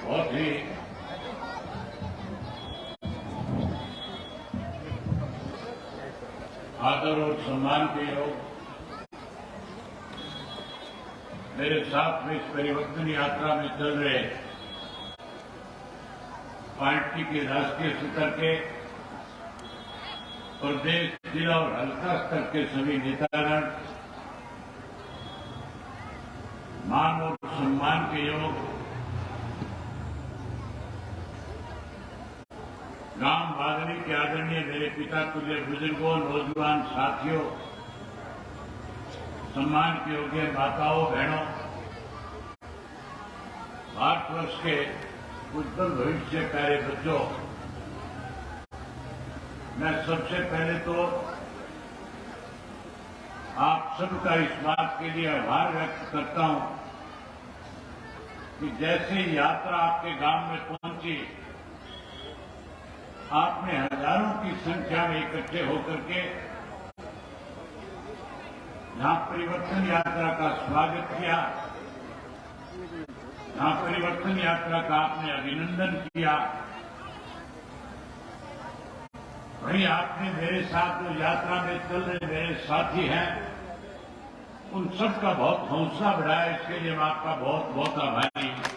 बहुत ही आदर और सम्मान के योग मेरे साथ में इस परिवर्तन यात्रा में चल रहे पार्टी के राष्ट्रीय स्तर के प्रदेश, जिला और हल्का स्तर के सभी नेतागण, मान और सम्मान के योग गांव बागरी के आदरणीय मेरे पिता तुल्य बुजुर्गों, नौजवान साथियों, सम्मान के योग्य माताओं, बहनों, भारतवर्ष के उज्जवल भविष्य प्यारे बच्चों, मैं सबसे पहले तो आप सबका इस बात के लिए आभार व्यक्त करता हूं कि जैसे यात्रा आपके गांव में पहुंची, आपने हजारों की संख्या में इकट्ठे होकर के यहां परिवर्तन यात्रा का स्वागत किया, यहां परिवर्तन यात्रा का आपने अभिनंदन किया। वहीं आपने मेरे साथ जो यात्रा में चल रहे मेरे साथी हैं, उन सबका बहुत हौसला बढ़ाया, इसके लिए मैं आपका बहुत बहुत आभारी हूं।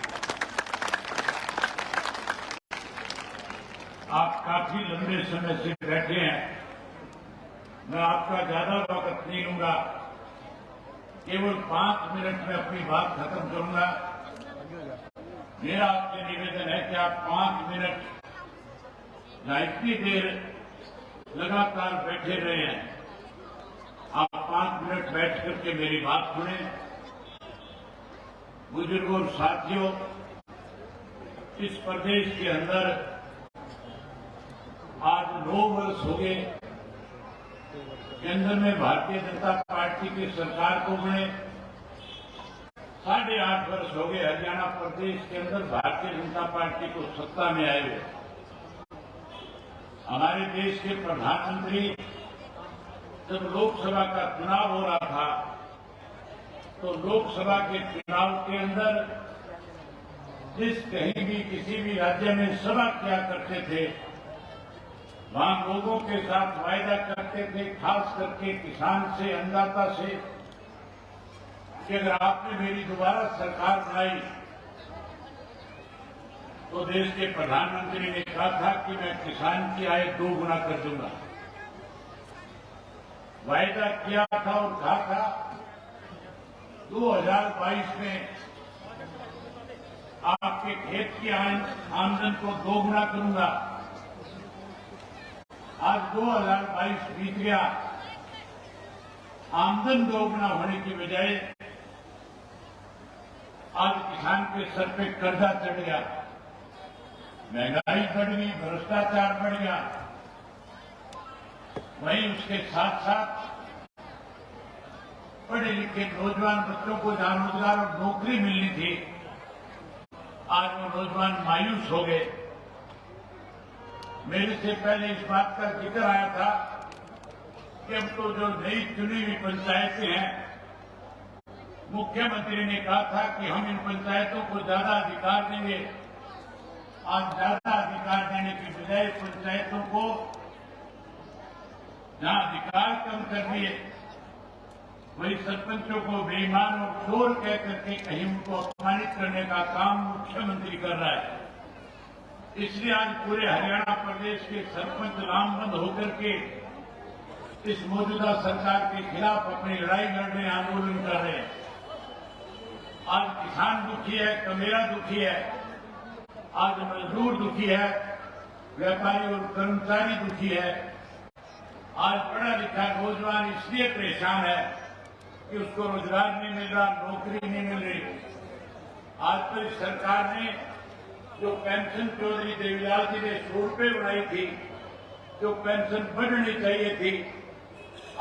आप काफी लंबे समय से बैठे हैं, मैं आपका ज्यादा वक्त नहीं लूंगा, केवल 5 मिनट में अपनी बात खत्म करूंगा। मेरा आपसे निवेदन है कि आप 5 मिनट या इतनी देर लगातार बैठे रहे हैं, आप 5 मिनट बैठ करके मेरी बात सुने। बुजुर्गों और साथियों, इस प्रदेश के अंदर आज 9 वर्ष हो गए केंद्र में भारतीय जनता पार्टी की सरकार को बने, 8.5 वर्ष हो गए हरियाणा प्रदेश के अंदर भारतीय जनता पार्टी को सत्ता में आए हुए। हमारे देश के प्रधानमंत्री जब लोकसभा का चुनाव हो रहा था, तो लोकसभा के चुनाव के अंदर जिस कहीं भी किसी भी राज्य में सभा किया करते थे, वहां लोगों के साथ वायदा करते थे, खास करके किसान से, अन्नदाता से, कि अगर आपने मेरी दोबारा सरकार बनाई तो देश के प्रधानमंत्री ने कहा था कि मैं किसान की आय 2 गुना कर दूंगा। वायदा किया था और कहा था 2022 में आपके खेत की आमदन को 2 गुना करूंगा। आज 2022 बीत गया, आमदन 2 गुना होने की बजाय आज किसान के सर पे कर्जा चढ़ गया, महंगाई बढ़ गई, भ्रष्टाचार बढ़ गया। वहीं उसके साथ साथ पढ़े लिखे नौजवान बच्चों को जहां रोजगार और नौकरी मिलनी थी, आज वो नौजवान मायूस हो गए। मेरे से पहले इस बात का जिक्र आया था कि अब तो जो नई चुनी हुई पंचायतें हैं, मुख्यमंत्री ने कहा था कि हम इन पंचायतों को ज्यादा अधिकार देंगे। आज ज्यादा अधिकार देने की बजाय पंचायतों को जहां अधिकार कम कर दिए, वही सरपंचों को बेईमान और चोर कह करके कहीं उनको अपमानित करने का काम मुख्यमंत्री कर रहा है। इसलिए आज पूरे हरियाणा प्रदेश के सरपंच लामबंद होकर के इस मौजूदा सरकार के खिलाफ अपनी लड़ाई लड़ रहे हैं, आंदोलन कर रहे हैं। आज किसान दुखी है, कमेरा दुखी है, आज मजदूर दुखी है, व्यापारी और कर्मचारी दुखी है। आज पढ़ा लिखा नौजवान इसलिए परेशान है कि उसको रोजगार नहीं मिल रहा, नौकरी नहीं मिल रही। आज तो इस सरकार ने जो पेंशन चौधरी देवीलाल जी ने 100 रुपये बढ़ाई थी, जो पेंशन बढ़नी चाहिए थी,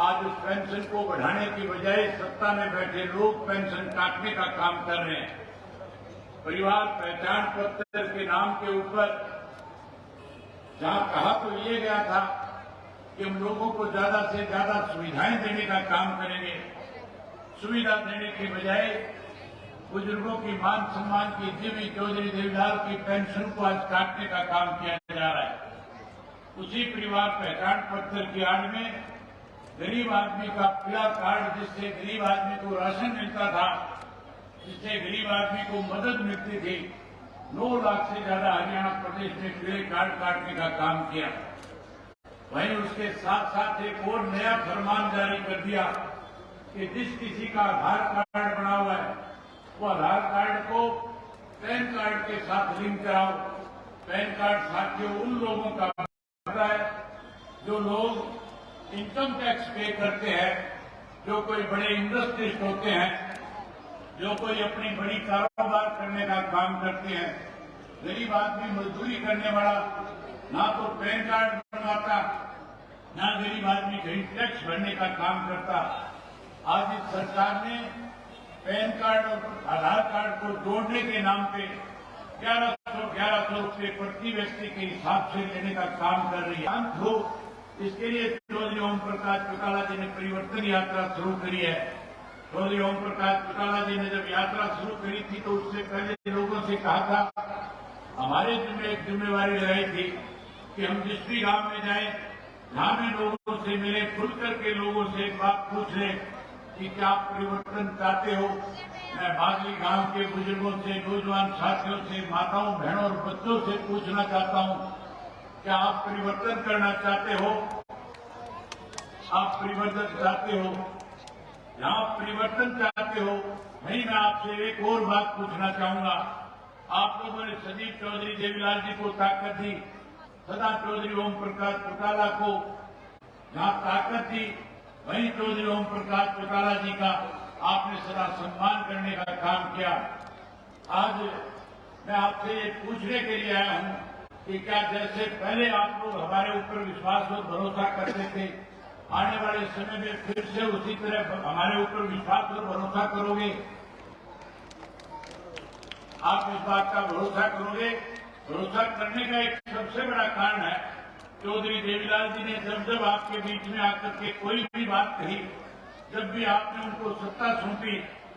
आज उस पेंशन को बढ़ाने की बजाय सत्ता में बैठे लोग पेंशन काटने का काम कर रहे हैं। परिवार पहचान पत्र के नाम के ऊपर जहां कहा तो ये गया था कि हम लोगों को ज्यादा से ज्यादा सुविधाएं देने का काम करेंगे, सुविधा देने की बजाय बुजुर्गों की मान सम्मान की जीवी चौधरी देवीलाल की पेंशन को आज काटने का काम किया जा रहा है। उसी परिवार पहचान पत्र की आड़ में गरीब आदमी का पीला कार्ड, जिससे गरीब आदमी को राशन मिलता था, जिससे गरीब आदमी को मदद मिलती थी, 9 लाख से ज्यादा हरियाणा प्रदेश में पीले कार्ड काटने का काम किया। वहीं उसके साथ साथ एक और नया फरमान जारी कर दिया कि जिस किसी का आधार कार्ड बना हुआ है वो आधार कार्ड को पैन कार्ड के साथ लिंक कराओ। पैन कार्ड साथियों उन लोगों का होता है जो लोग इनकम टैक्स पे करते हैं, जो कोई बड़े इंडस्ट्रिस्ट होते हैं, जो कोई अपनी बड़ी कारोबार करने का काम करते हैं। गरीब आदमी मजदूरी करने वाला ना तो पैन कार्ड बनवाता, ना गरीब आदमी कहीं टैक्स भरने का काम करता। आज इस सरकार ने पैन कार्ड और आधार कार्ड को जोड़ने के नाम पे 1100 रुपये प्रति व्यक्ति के हिसाब से लेने का काम कर रही है। अंत हो इसके लिए चौधरी ओम प्रकाश चौटाला जी ने परिवर्तन यात्रा शुरू करी है। चौधरी ओम प्रकाश चौटाला जी ने जब यात्रा शुरू करी थी तो उससे पहले लोगों से कहा था, हमारे एक जिम्मेवारी लगाई थी कि हम जिस भी गांव में जाएं, जहां भी लोगों से मिले, खुल करके लोगों से एक बात पूछ ले कि क्या आप परिवर्तन चाहते हो। मैं बागली गांव के बुजुर्गों से, नौजवान साथियों से, माताओं बहनों और बच्चों से पूछना चाहता हूं, क्या आप परिवर्तन करना चाहते हो? आप परिवर्तन चाहते हो? जहां आप परिवर्तन चाहते हो, वहीं मैं आपसे एक और बात पूछना चाहूंगा। आप लोगों ने संदीप चौधरी देवीलाल जी को ताकत दी, सदा चौधरी ओम प्रकाश चौटाला को जहां ताकत दी, वहीं चौधरी ओम प्रकाश चौटाला जी का आपने सदा सम्मान करने का काम किया। आज मैं आपसे ये पूछने के लिए आया हूं कि क्या जैसे पहले आप लोग हमारे ऊपर विश्वास और भरोसा करते थे, आने वाले समय में फिर से उसी तरह हमारे ऊपर विश्वास और भरोसा करोगे? आप इस बात का भरोसा करोगे? भरोसा करने का एक सबसे बड़ा कारण है, चौधरी देवीलाल जी ने जब आपके बीच में आकर के कोई भी बात कही, जब भी आपने उनको सत्ता सौंपी,